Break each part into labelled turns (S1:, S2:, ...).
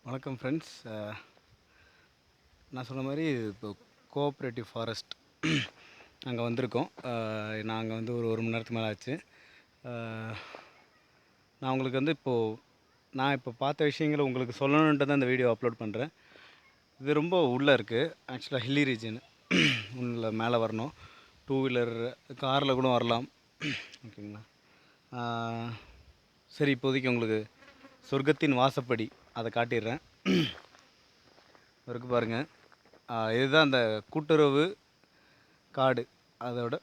S1: வணக்கம் ஃப்ரெண்ட்ஸ். நான் சொன்ன மாதிரி இப்போ கோஆப்ரேட்டிவ் ஃபாரஸ்ட் அங்கே வந்திருக்கோம். நாங்கள் வந்து ஒரு மணி நேரத்துக்கு மேலே ஆச்சு. நான் உங்களுக்கு வந்து நான் இப்போ பார்த்த விஷயங்களை உங்களுக்கு சொல்லணுன்ட்டு தான் இந்த வீடியோ அப்லோட் பண்ணுறேன். இது ரொம்ப உள்ளே இருக்குது. ஆக்சுவலாக ஹில்லி ரீஜன் உள்ள மேலே வரணும். 2 வீலர் காரில் கூட வரலாம். ஓகேங்களா? சரி, இப்போதைக்கு உங்களுக்கு சொர்க்கத்தின் வாசப்படி அதை காட்டிடுறேன். இருக்கு பாருங்கள். இதுதான் அந்த கூட்டுறவு காடு, அதோட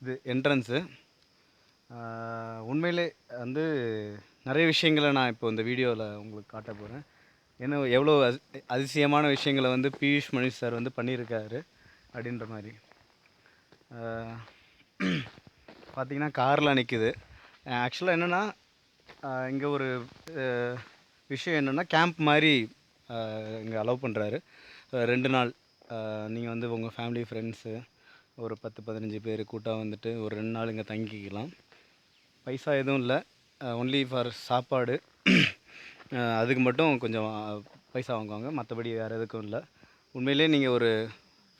S1: இது என்ட்ரன்ஸு. உண்மையிலே வந்து நிறைய விஷயங்களை நான் இப்போ இந்த வீடியோவில் உங்களுக்கு காட்ட போகிறேன். ஏன்னா எவ்வளோ அதிசயமான விஷயங்களை வந்து பியூஷ் மணிஷ் சார் வந்து பண்ணியிருக்காரு அப்படின்ற மாதிரி. பார்த்திங்கன்னா கார்லாம் நிற்குது. ஆக்சுவலாக என்னென்னா இங்கே ஒரு விஷயம் என்னென்னா கேம்ப் மாதிரி இங்கே அலோவ் பண்ணுறாரு. 2 நாள் நீங்கள் வந்து உங்கள் ஃபேமிலி ஃப்ரெண்ட்ஸு ஒரு 10-15 பேர் கூட்டாக வந்துட்டு ஒரு 2 நாள் இங்கே தங்கிக்கலாம். பைசா எதுவும் இல்லை, ஒன்லி ஃபார் சாப்பாடு. அதுக்கு மட்டும் கொஞ்சம் பைசா வாங்குவாங்க, மற்றபடி வேறு எதுக்கும் இல்லை. உண்மையிலே நீங்கள் ஒரு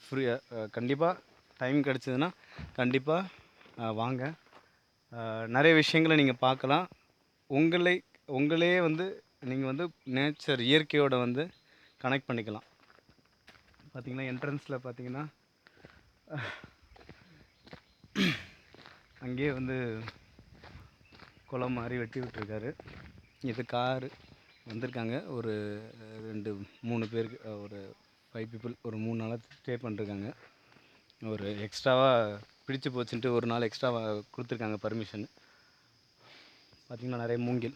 S1: ஃப்ரீயாக கண்டிப்பாக டைம் கிடச்சிதுன்னா கண்டிப்பாக வாங்க. நிறைய விஷயங்களை நீங்கள் பார்க்கலாம். உங்களே வந்து நீங்கள் வந்து நேச்சர் இயற்கையோடு வந்து கனெக்ட் பண்ணிக்கலாம். பார்த்திங்கன்னா என்ட்ரன்ஸில் பார்த்திங்கன்னா அங்கேயே வந்து குளம் மாதிரி வெட்டி விட்டுருக்காரு. இது காரு வந்திருக்காங்க ஒரு 2-3 பேருக்கு, ஒரு 5 பீப்புள் ஒரு 3 நாளாக ஸ்டே பண்ணிருக்காங்க. ஒரு எக்ஸ்ட்ராவாக பிடிச்சி போச்சுன்ட்டு ஒரு நாள் எக்ஸ்ட்ராவாக கொடுத்துருக்காங்க பர்மிஷன். பார்த்திங்கன்னா நிறைய மூங்கில்.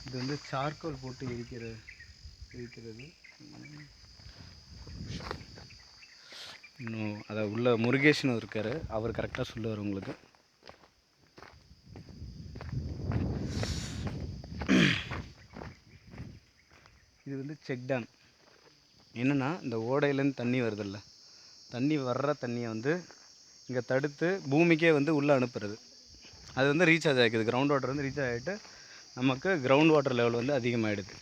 S1: இது வந்து சார்கோல் போட்டு எரிக்கிறது. இன்னும் அதை உள்ள முருகேஷன் இருக்கார், அவர் கரெக்டாக சொல்லுவார் உங்களுக்கு. இது வந்து செக் டேம். என்னென்னா இந்த ஓடையிலேருந்து தண்ணி வருதில்ல, தண்ணி வர்ற தண்ணியை வந்து இங்கே தடுத்து பூமிக்கே வந்து உள்ளே அனுப்புறது. அது வந்து ரீசார்ஜ் ஆகிக்குது. கிரவுண்ட் வாட்டர் வந்து ரீசார்ஜ் ஆகிட்டு நமக்கு கிரவுண்ட் வாட்டர் லெவல் வந்து அதிகமாகிடுது.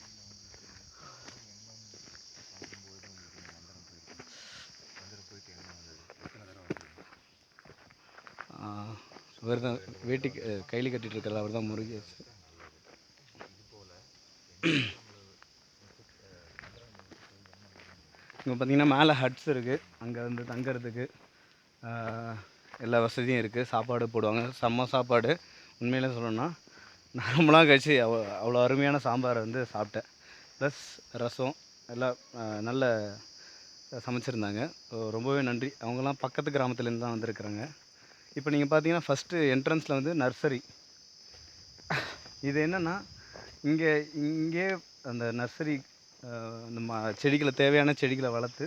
S1: அவர் தான் வேட்டி கையில் கட்டிகிட்டு இருக்கிறது, அவர் தான் முருகேஷ். இங்கே பார்த்திங்கன்னா மேலே ஹட்ஸ் இருக்குது. அங்கே வந்து தங்கிறதுக்கு எல்லா வசதியும் இருக்குது. சாப்பாடு போடுவாங்க, செம்ம சாப்பாடு. உண்மையிலே சொல்லணும்னா நான் ரொம்ப நாள் கழிச்சு அவ்வளோ அருமையான சாம்பாரை வந்து சாப்பிட்டேன். ப்ளஸ் ரசம் எல்லாம் நல்ல சமைச்சிருந்தாங்க. ரொம்பவே நன்றி. அவங்களாம் பக்கத்து கிராமத்துலேருந்து தான் வந்திருக்குறாங்க. இப்போ நீங்கள் பார்த்தீங்கன்னா ஃபஸ்ட்டு என்ட்ரன்ஸில் வந்து நர்சரி. இது என்னென்னா இங்கே அந்த நர்சரி இந்த செடிகளை, தேவையான செடிகளை வளர்த்து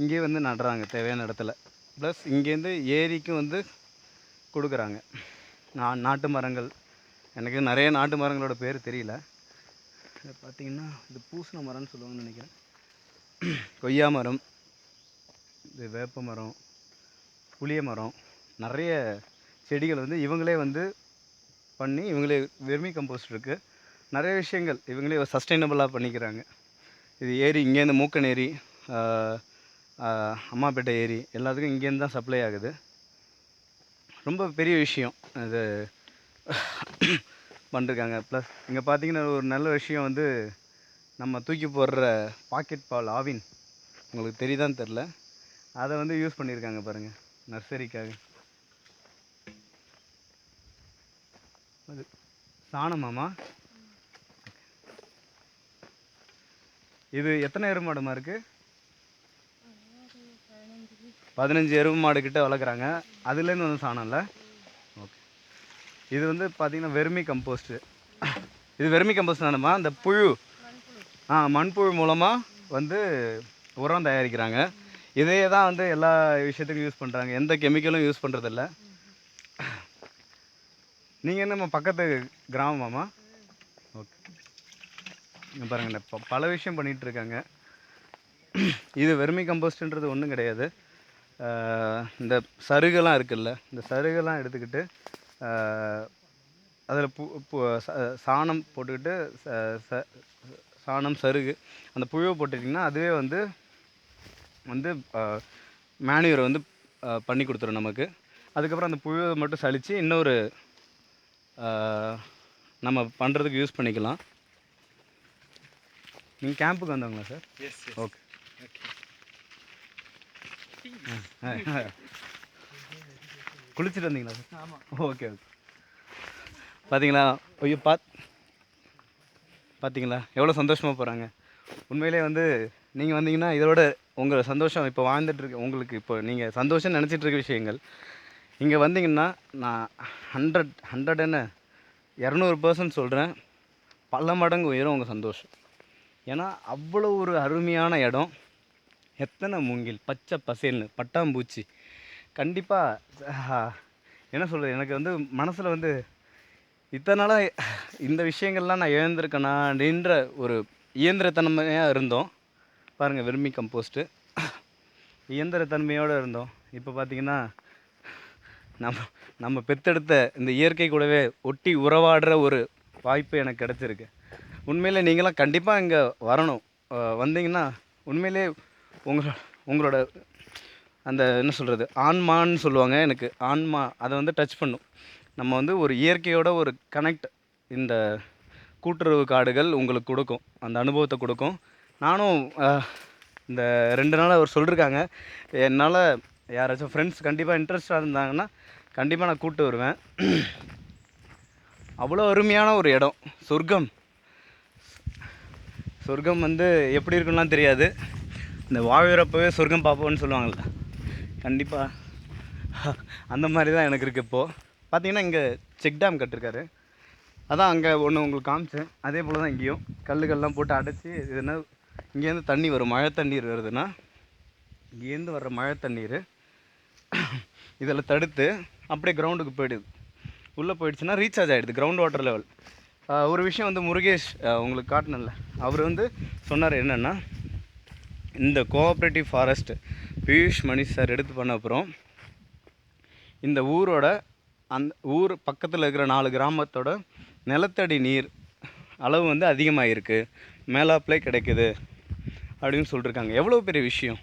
S1: இங்கே வந்து நடுறாங்க தேவையான இடத்துல. ப்ளஸ் இங்கேருந்து ஏரிக்கும் வந்து கொடுக்குறாங்க நாட்டு மரங்கள். எனக்கு நிறைய நாட்டு மரங்களோட பேர் தெரியல. இதை பார்த்திங்கன்னா இது பூசண மரம்னு சொல்லுவாங்கன்னு நினைக்கிறேன். கொய்யா மரம், இது வேப்ப மரம், புளிய மரம், நிறைய செடிகள் வந்து இவங்களே வந்து பண்ணி, இவங்களே வெர்மி கம்போஸ்ட் இருக்குது, நிறைய விஷயங்கள் இவங்களே சஸ்டைனபிளாக பண்ணிக்கிறாங்க. இது ஏரி இங்கேருந்து மூக்கன் ஏரி, அம்மாப்பேட்டை ஏரி எல்லாத்துக்கும் இங்கேருந்து தான் சப்ளை ஆகுது. ரொம்ப பெரிய விஷயம் இது பண்ணிருக்காங்க. ப்ளஸ் இங்கே பார்த்தீங்கன்னா ஒரு நல்ல விஷயம் வந்து நம்ம தூக்கி போடுற பாக்கெட் பால் ஆவின், உங்களுக்கு தெரியுதான்னு தெரில, அதை வந்து யூஸ் பண்ணியிருக்காங்க பாருங்கள் நர்சரிக்காக. அது சாணமாமா. இது எத்தனை எருமை மாடுமா இருக்குது? 15 எருமை மாடு கிட்ட வளர்க்குறாங்க. அதுலேருந்து வந்து சாணம் இல்லை. ஓகே. இது வந்து பார்த்திங்கன்னா வெர்மி கம்போஸ்ட்டு. இது வெர்மி கம்போஸ்ட் தானம்மா? அந்த புழு மண்புழு மூலமாக வந்து உரம் தயாரிக்கிறாங்க. இதையே தான் வந்து எல்லா விஷயத்துக்கும் யூஸ் பண்ணுறாங்க, எந்த கெமிக்கலும் யூஸ் பண்ணுறதில்ல. நீங்கள் என்ன நம்ம பக்கத்து கிராமமாம்மா? ஓகே, இங்கே பாருங்கண்ணே, இப்போ பல விஷயம் பண்ணிகிட்ருக்காங்க. இது வெர்மி கம்போஸ்ட்ன்றது ஒன்றும் கிடையாது. இந்த சருகெல்லாம் இருக்குல்ல, இந்த சருகெல்லாம் எடுத்துக்கிட்டு அதில் சாணம் போட்டுக்கிட்டு சாணம் சருகு அந்த புழுவை போட்டுட்டிங்கன்னா அதுவே வந்து வந்து மேனுவரை வந்து பண்ணி கொடுத்துரும் நமக்கு. அதுக்கப்புறம் அந்த புழுவை மட்டும் சலித்து இன்னொரு நம்ம பண்ணுறதுக்கு யூஸ் பண்ணிக்கலாம். நீங்கள் கேம்புக்கு வந்தவங்களா சார்?
S2: எஸ்.
S1: ஓகே. குளிச்சுட்டு வந்தீங்களா சார்?
S2: ஆமாம்.
S1: Okay okay. பார்த்தீங்களா? ஐயோ பார்த்தீங்களா எவ்வளோ சந்தோஷமாக போகிறாங்க. உண்மையிலே வந்து நீங்கள் வந்தீங்கன்னா இதோட உங்கள் சந்தோஷம் இப்போ வாழ்ந்துட்டுருக்கு உங்களுக்கு, இப்போ நீங்கள் சந்தோஷம் நினச்சிட்ருக்க விஷயங்கள் இங்கே வந்தீங்கன்னா நான் 100 என்ன 200% சொல்கிறேன், பல மடங்கு உயரும் உங்கள் சந்தோஷம். ஏன்னா அவ்வளோ ஒரு அருமையான இடம், எத்தனை மூங்கில், பச்சை பசேல்னு, பட்டாம்பூச்சி. கண்டிப்பாக என்ன சொல்கிறது, எனக்கு வந்து மனசில் வந்து இத்தனை நாளாக இந்த விஷயங்கள்லாம் நான் இழந்திருக்கேனா அப்படின்ற ஒரு இயந்திரத்தன்மையாக இருந்தோம். பாருங்கள், வெர்மி கம்போஸ்ட்டு இயந்திரத்தன்மையோடு இருந்தோம். இப்போ பார்த்திங்கன்னா நம்ம பெற்றெடுத்த இந்த இயற்கை கூடவே ஒட்டி உறவாடுற ஒரு வாய்ப்பு எனக்கு கிடச்சிருக்கு. உண்மையிலே நீங்களாம் கண்டிப்பாக இங்கே வரணும். வந்தீங்கன்னா உண்மையிலே உங்களோட அந்த என்ன சொல்கிறது, ஆன்மான்னு சொல்லுவாங்க, எனக்கு ஆன்மா அதை வந்து டச் பண்ணும். நம்ம வந்து ஒரு இயற்கையோட ஒரு கனெக்ட் இந்த கூட்டுறவு காடுகள் உங்களுக்கு கொடுக்கும், அந்த அனுபவத்தை கொடுக்கும். நானும் இந்த 2 நாள் அவர் சொல்லியிருக்காங்க, என்னால் யாராச்சும் ஃப்ரெண்ட்ஸ் கண்டிப்பாக இன்ட்ரெஸ்டாக இருந்தாங்கன்னா கண்டிப்பாக நான் கூப்பிட்டு வருவேன். அவ்வளோ அருமையான ஒரு இடம், சொர்க்கம் வந்து எப்படி இருக்குன்னா தெரியாது, இந்த வாழ்கிறப்பவே சொர்க்கம் பார்ப்போம்னு சொல்லுவாங்கள்ல, கண்டிப்பாக அந்த மாதிரி தான் எனக்கு இருக்குது. இப்போது பார்த்தீங்கன்னா இங்கே செக் டேம் கட்டிருக்காரு, அதான் அங்கே ஒன்று உங்களுக்கு காமிச்சேன். அதே போல் தான் இங்கேயும் கல்லுகள்லாம் போட்டு அடைச்சி, இதுனா இங்கேருந்து தண்ணி வரும், மழை தண்ணீர் வருதுன்னா இங்கேருந்து வர்ற மழை தண்ணீர் இதில் தடுத்து அப்படியே கிரவுண்டுக்கு போயிடுது. உள்ளே போயிடுச்சுன்னா ரீசார்ஜ் ஆகிடுது கிரவுண்ட் வாட்டர் லெவல். ஒரு விஷயம் வந்து முருகேஷ் உங்களுக்கு காட்டினல, அவர் வந்து சொன்னார் என்னென்னா, இந்த கோஆப்ரேட்டிவ் ஃபாரஸ்ட் பியூஷ் மணி சார் எடுத்து பண்ண அப்புறம் இந்த ஊரோட அந்த ஊர் பக்கத்தில் இருக்கிற 4 கிராமத்தோட நிலத்தடி நீர் அளவு வந்து அதிகமாகிருக்கு, மேலாப்பிலே கிடைக்குது அப்படின்னு சொல்லியிருக்காங்க. எவ்வளோ பெரிய விஷயம்,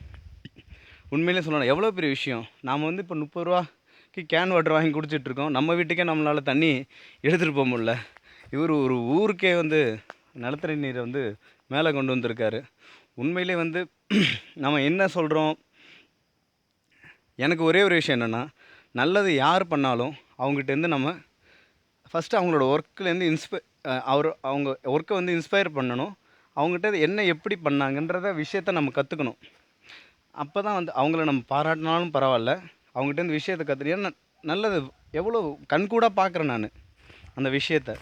S1: உண்மையிலே சொல்லணும், எவ்வளோ பெரிய விஷயம். நாம் வந்து இப்போ 30 ரூபாய்க்கு கேன் வாட்டர் வாங்கி குடிச்சிட்ருக்கோம், நம்ம வீட்டுக்கே நம்மளால் தண்ணி எடுத்துகிட்டு போக முடியல. இவர் ஒரு ஊருக்கே வந்து நிலத்தடி நீரை வந்து மேலே கொண்டு வந்திருக்காரு. உண்மையிலே வந்து நம்ம என்ன சொல்கிறோம், எனக்கு ஒரே ஒரு விஷயம் என்னென்னா, நல்லது யார் பண்ணாலும் அவங்ககிட்டேருந்து நம்ம ஃபஸ்ட்டு அவங்களோட ஒர்க்லேருந்து அவங்க ஒர்க்கை வந்து இன்ஸ்பயர் பண்ணணும். அவங்ககிட்ட என்ன எப்படி பண்ணாங்கன்றத விஷயத்த நம்ம கற்றுக்கணும். அப்போ தான் வந்து அவங்கள நம்ம பாராட்டினாலும் பரவாயில்ல, அவங்ககிட்ட இந்த விஷயத்தை கற்றுக்கிட்டா நல்லது. எவ்வளோ கண்கூடாக பார்க்குறேன் நான் அந்த விஷயத்த.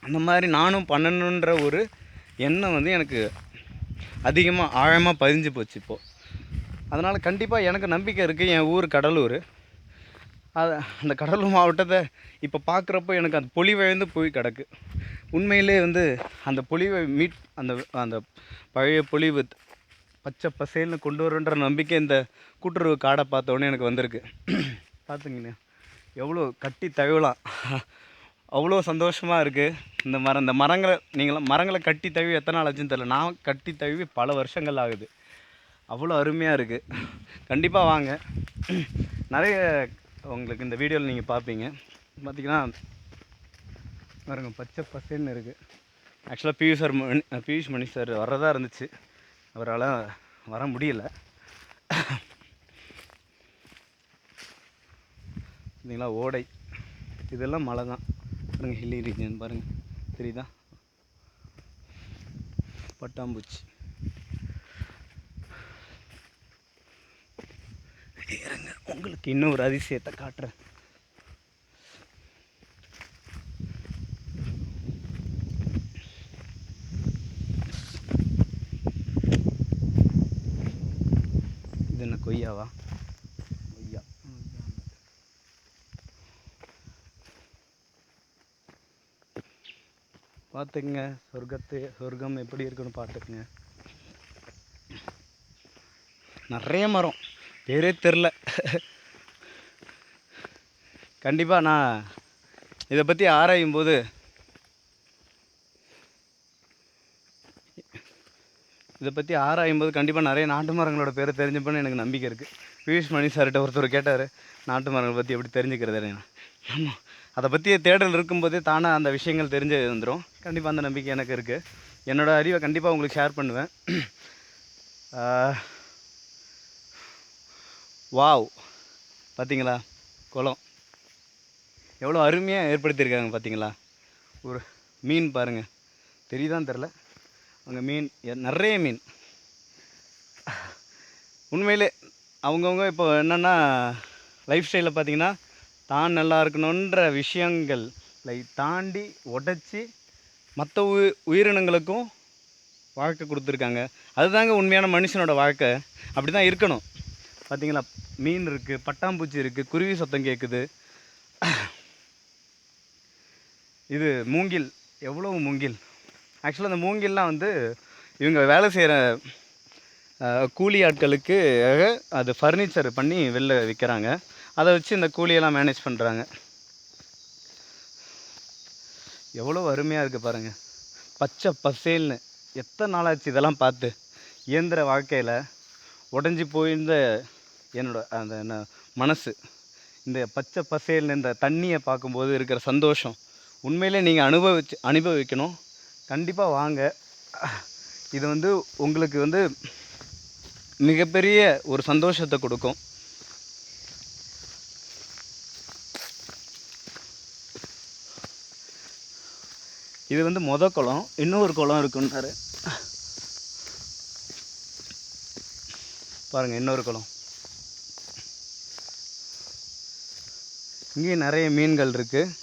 S1: அந்த மாதிரி நானும் பண்ணணுன்ற ஒரு எண்ணம் வந்து எனக்கு அதிகமாக ஆழமாக பதிஞ்சு போச்சு இப்போது. அதனால் கண்டிப்பாக எனக்கு நம்பிக்கை இருக்குது. என் ஊர் கடலூர், அந்த கடலூர் மாவட்டத்தை இப்போ பார்க்குறப்போ எனக்கு அந்த பொலிவிழந்து போய் கிடக்கு. உண்மையிலே வந்து அந்த பொலிவை அந்த பழைய பொலிவு பச்சை பசேல்னு கொண்டு வருன்ற நம்பிக்கை இந்த கூட்டுறவு காடை பார்த்தோன்னே எனக்கு வந்திருக்கு. பார்த்துங்கண்ணா எவ்வளோ கட்டி தழுவலாம், அவ்வளோ சந்தோஷமாக இருக்குது. இந்த மரங்களை கட்டி தழுவி எத்தனை நாள் ஆச்சுன்னு தெரியல, நான் கட்டி தழுவி பல வருஷங்கள் ஆகுது. அவ்வளோ அருமையாக இருக்குது. கண்டிப்பாக வாங்க, நிறைய உங்களுக்கு இந்த வீடியோவில் நீங்கள் பார்ப்பீங்க. பார்த்திங்கன்னா பாருங்க, பச்சை பசேல்னு இருக்குது. ஆக்சுவலாக பியூஷ் மணி சார் வர்றதா இருந்துச்சு, அவரால் வர முடியல. பார்த்தீங்களா ஓடை, இதெல்லாம் மலை தான் பாருங்கள், ஹில்லி ரீஜன் பாருங்கள், தெரியுதா, பட்டாம்பூச்சி. இருங்க உங்களுக்கு இன்னும் ஒரு அதிசயத்தை காட்டுறேன். கொய்யாவா? கொய்யா. பார்த்துக்குங்க, சொர்க்கம் எப்படி இருக்குன்னு பார்த்துக்குங்க. நிறைய மரம், பேரே தெரில. கண்டிப்பாக நான் இதை பற்றி ஆராயும் போது கண்டிப்பாக நிறைய நாட்டு மரங்களோட பேரை தெரிஞ்சுப்பேன்னு எனக்கு நம்பிக்கை இருக்குது. பியூஷ் மணி சார்கிட்ட ஒருத்தர் கேட்டார், நாட்டு மரங்களை பற்றி எப்படி தெரிஞ்சுக்கிறது. ஆமாம், அதை பற்றிய தேடல் இருக்கும்போதே தானாக அந்த விஷயங்கள் தெரிஞ்சு வந்துடும். கண்டிப்பாக அந்த நம்பிக்கை எனக்கு இருக்குது. என்னோடய அறிவை கண்டிப்பாக உங்களுக்கு ஷேர் பண்ணுவேன். வாவ், பார்த்தீங்களா குளம் எவ்வளோ அருமையாக ஏற்படுத்தியிருக்காங்க பார்த்தீங்களா? ஒரு மீன் பாருங்கள், தெரியுதான்னு தெரில, அங்கே மீன், நிறைய மீன். உண்மையிலே அவங்கவுங்க இப்போ என்னென்னா லைஃப் ஸ்டைலில் பார்த்தீங்கன்னா தான் நல்லா இருக்கணுன்ற விஷயங்களை தாண்டி உடச்சி மற்ற உயிரினங்களுக்கும் வாழ்க்கை கொடுத்துருக்காங்க. அதுதாங்க உண்மையான மனுஷனோட வாழ்க்கை. அப்படி தான் இருக்கணும். பார்த்தீங்களா, மீன் இருக்குது, பட்டாம்பூச்சி இருக்குது, குருவி சத்தம் கேட்குது. இது மூங்கில், எவ்வளோ மூங்கில். ஆக்சுவலாக அந்த மூங்கில்லாம் வந்து இவங்க வேலை செய்கிற கூலி ஆட்களுக்கு அது ஃபர்னிச்சர் பண்ணி வெளில விற்கிறாங்க. அதை வச்சு இந்த கூலியெல்லாம் மேனேஜ் பண்ணுறாங்க. எவ்வளோ அருமையாக இருக்குது பாருங்கள், பச்சை பசேல்னு. எத்தனை நாளாச்சு இதெல்லாம் பார்த்து. இயந்திர வாழ்க்கையில் உடஞ்சி போயிருந்த அந்த என்ன மனசு இந்த பச்சை பசேல்னு இந்த தண்ணியை பார்க்கும்போது இருக்கிற சந்தோஷம் உண்மையிலே நீங்கள் அனுபவிக்கணும். கண்டிப்பாக வாங்க. இது வந்து உங்களுக்கு வந்து மிகப்பெரிய ஒரு சந்தோஷத்தை கொடுக்கும். இது வந்து குளம். இன்னொரு குளம் இருக்குன்னாரு பாருங்கள், இன்னொரு குளம். இங்கேயும் நிறைய மீன்கள் இருக்குது.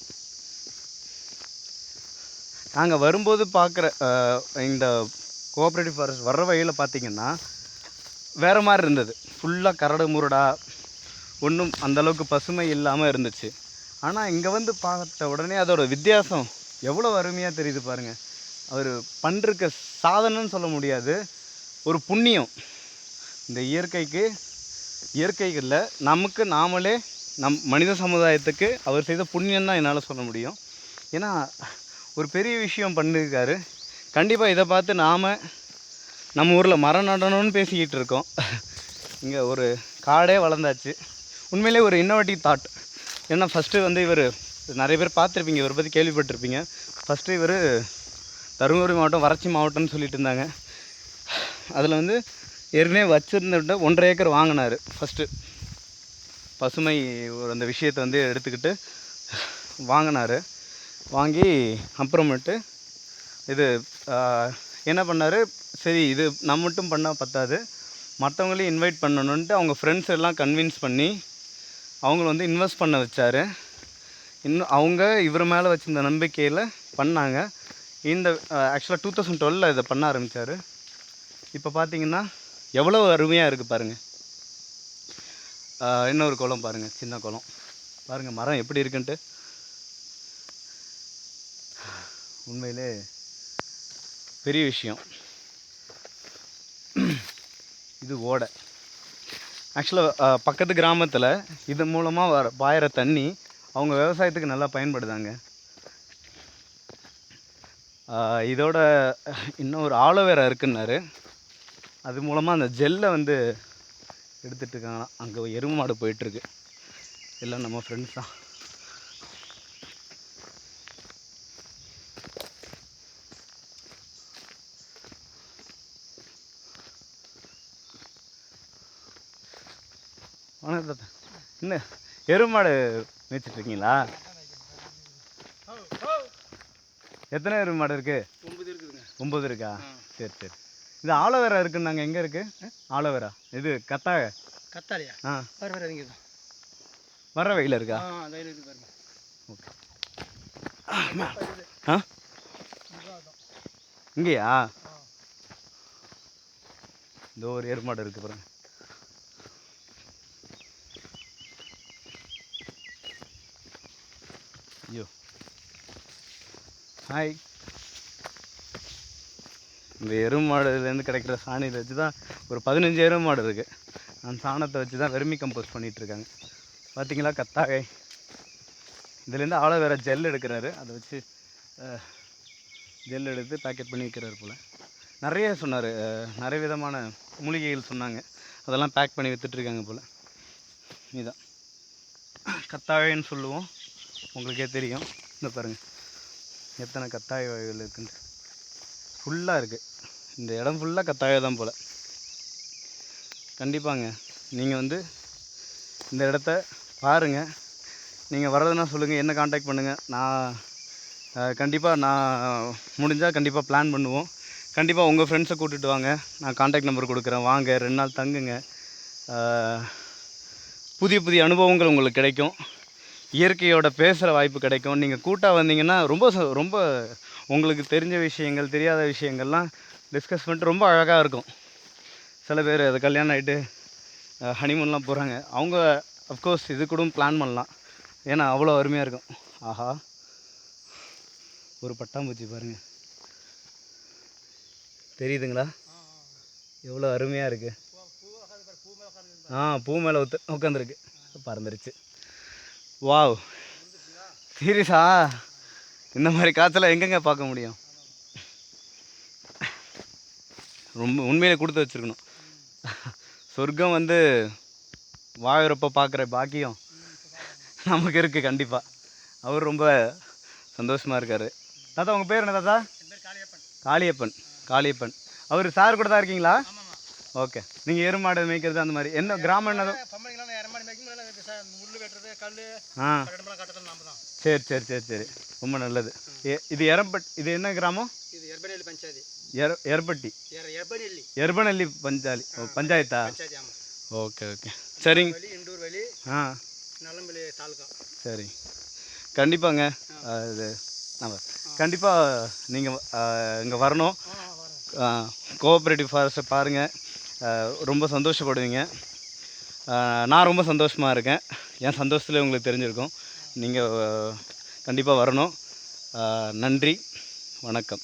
S1: நாங்கள் வரும்போது பார்க்குற இந்த கோஆப்ரேட்டிவ் ஃபாரஸ்ட் வர்ற வழியில் பார்த்திங்கன்னா வேறு மாதிரி இருந்தது. ஃபுல்லாக கரடு முரடாக, ஒன்றும் அந்தளவுக்கு பசுமை இல்லாமல் இருந்துச்சு. ஆனால் இங்கே வந்து பார்த்த உடனே அதோட வித்தியாசம் எவ்வளோ அருமையாக தெரியுது பாருங்கள். அவர் பண்ணிருக்க சாதனைன்னு சொல்ல முடியாது, ஒரு புண்ணியம். இந்த இயற்கைகளில் நமக்கு நாமளே மனித சமுதாயத்துக்கு அவர் செய்த புண்ணியம் தான் என்னால் சொல்ல முடியும். ஏன்னா ஒரு பெரிய விஷயம் பண்ணியிருக்காரு. கண்டிப்பாக இதை பார்த்து நம்ம ஊரில் மரம் நடணும்னு பேசிக்கிட்டு இருக்கோம். இங்கே ஒரு காடே வளர்ந்தாச்சு. உண்மையிலே ஒரு இன்னோவேட்டிவ் தாட். ஏன்னா ஃபஸ்ட்டு வந்து இவர் நிறைய பேர் பார்த்துருப்பீங்க, இவரை பற்றி கேள்விப்பட்டிருப்பீங்க. ஃபஸ்ட்டு இவர் தருமபுரி மாவட்டம், வறட்சி மாவட்டம்னு சொல்லிட்டு இருந்தாங்க. அதில் வந்து ஏற்கனவே வச்சுருந்துட்டு 1.5 ஏக்கர் வாங்கினார். ஃபஸ்ட்டு பசுமை அந்த விஷயத்தை வந்து எடுத்துக்கிட்டு வாங்கினார். வாங்கி அப்புறமேட்டு இது என்ன பண்ணார், சரி இது நம்ம மட்டும் பண்ணால் பத்தாது, மற்றவங்களையும் இன்வைட் பண்ணணுன்ட்டு அவங்க ஃப்ரெண்ட்ஸ் எல்லாம் கன்வின்ஸ் பண்ணி அவங்கள வந்து இன்வெஸ்ட் பண்ண வச்சார். இன்னும் அவங்க இவர் மேலே வச்சுருந்த நம்பிக்கையில் பண்ணாங்க. இந்த ஆக்சுவலாக 2012 இதை பண்ண ஆரம்பித்தார். இப்போ பார்த்தீங்கன்னா எவ்வளோ அருமையாக இருக்குது பாருங்கள். இன்னொரு குளம் பாருங்கள், சின்ன குளம் பாருங்கள், மரம் எப்படி இருக்குன்ட்டு. உண்மையிலே பெரிய விஷயம். இது ஓடை. ஆக்சுவலாக பக்கத்து கிராமத்தில் இது மூலமாக பாயிற தண்ணி அவங்க விவசாயத்துக்கு நல்லா பயன்படுதாங்க. இதோட இன்னும் ஒரு ஆலோவேரா இருக்குன்னாரு. அது மூலமாக அந்த ஜெல்லை வந்து எடுத்துகிட்டு இருக்காங்கன்னா. அங்கே எருமை மாடு போயிட்டுருக்கு. எல்லாம் நம்ம ஃப்ரெண்ட்ஸ் தான். என்ன எருமாடு மேய்ச்சிட்ருக்கீங்களா? எத்தனை எருமாடு இருக்குது? 9 இருக்குதுங்க. 9 இருக்கா? சரி சரி. இது ஆலோவேரா இருக்குன்னாங்க. எங்கே இருக்குது ஆலோவேரா? இது கத்தாழையா? வர வெயில் இருக்கா? ஓகே. இங்கேயா? இந்த ஒரு எருமாடு இருக்குது பாருங்க. ஐயோ ஹாய். இந்த எருமாடுலேருந்து கிடைக்கிற சாணியை வச்சு தான் ஒரு 15 எருமாடு இருக்குது. அந்த சாணத்தை வச்சு தான் வெர்மி கம்போஸ்ட் பண்ணிகிட்ருக்காங்க. பார்த்தீங்களா கத்தாழை. இதுலேருந்து ஆலோவேரா ஜெல் எடுக்கிறாரு. அதை வச்சு ஜெல் எடுத்து பேக்கெட் பண்ணி வைக்கிறாரு போல். நிறைய சொன்னார், நிறைய விதமான மூலிகைகள் சொன்னாங்க. அதெல்லாம் பேக் பண்ணி விற்றுட்ருக்காங்க போல். இதுதான் கத்தாழைன்னு சொல்லுவோம், உங்களுக்கே தெரியும். இந்த பாருங்கள் எத்தனை கத்தாழை வகைகள் இருக்குன்னு. ஃபுல்லாக இருக்குது, இந்த இடம் ஃபுல்லாக கத்தாழை தான் போல். கண்டிப்பாங்க நீங்கள் வந்து இந்த இடத்த பாருங்கள். நீங்கள் வர்றதுன்னா சொல்லுங்கள், என்ன காண்டாக்ட் பண்ணுங்கள். நான் கண்டிப்பாக நான் முடிஞ்சால் கண்டிப்பாக பிளான் பண்ணுவோம். கண்டிப்பாக உங்கள் ஃப்ரெண்ட்ஸை கூட்டிகிட்டு வாங்க, நான் காண்டாக்ட் நம்பர் கொடுக்குறேன். வாங்க, 2 நாள் தங்குங்க. புதிய புதிய அனுபவங்கள் உங்களுக்கு கிடைக்கும். இயற்கையோட பேசுகிற வாய்ப்பு கிடைக்கும். நீங்கள் கூட்டாக வந்தீங்கன்னா ரொம்ப உங்களுக்கு தெரிஞ்ச விஷயங்கள், தெரியாத விஷயங்கள்லாம் டிஸ்கஸ் பண்ணிட்டு ரொம்ப அழகாக இருக்கும். சில பேர் அது கல்யாணம் ஆகிட்டு ஹனிமூன்லாம் போகிறாங்க. அவங்க அஃப்கோர்ஸ் இது கூட பிளான் பண்ணலாம், ஏன்னா அவ்வளோ அருமையாக இருக்கும். ஆஹா, ஒரு பட்டாம்பூச்சி பாருங்கள், தெரியுதுங்களா? எவ்வளோ அருமையாக இருக்குது. பூ மேலே உட்காந்துருக்கு, பறந்துருச்சு. வாவ், சீரியஸா? இந்த மாதிரி காய்ச்சலாம் எங்கெங்க பார்க்க முடியும்? ரொம்ப உண்மையிலே கொடுத்து வச்சுருக்கணும். சொர்க்கம் வந்து வாழறப்ப பார்க்குற பாக்கியம் நமக்கு இருக்குது கண்டிப்பாக. அவர் ரொம்ப சந்தோஷமாக இருக்கார். தாத்தா உங்கள் பேர் என்ன தாத்தா? காளியப்பன். காளியப்பன். அவர் சார் கூட தான் இருக்கீங்களா? ஓகே. நீங்கள் எருமாடு மேய்க்கிறது அந்த மாதிரி என்ன கிராமம் என்னது? சரி சரி சரி சரி, ரொம்ப நல்லது. இது இது என்ன கிராமம்? எர்பட்டி எர்பனல்லி பஞ்சாயத்தா? ஓகே ஓகே, சரிங்க. சரி, கண்டிப்பாங்க. இது நம்ம கண்டிப்பாக நீங்கள் இங்கே வரணும். கோஆப்ரேட்டிவ் ஃபாரஸ்ட்டை பாருங்கள், ரொம்ப சந்தோஷப்படுவீங்க. நான் ரொம்ப சந்தோஷமாக இருக்கேன். என் சந்தோஷத்தில் உங்களுக்கு தெரிஞ்சிருக்கும். நீங்கள் கண்டிப்பாக வரணும். நன்றி, வணக்கம்.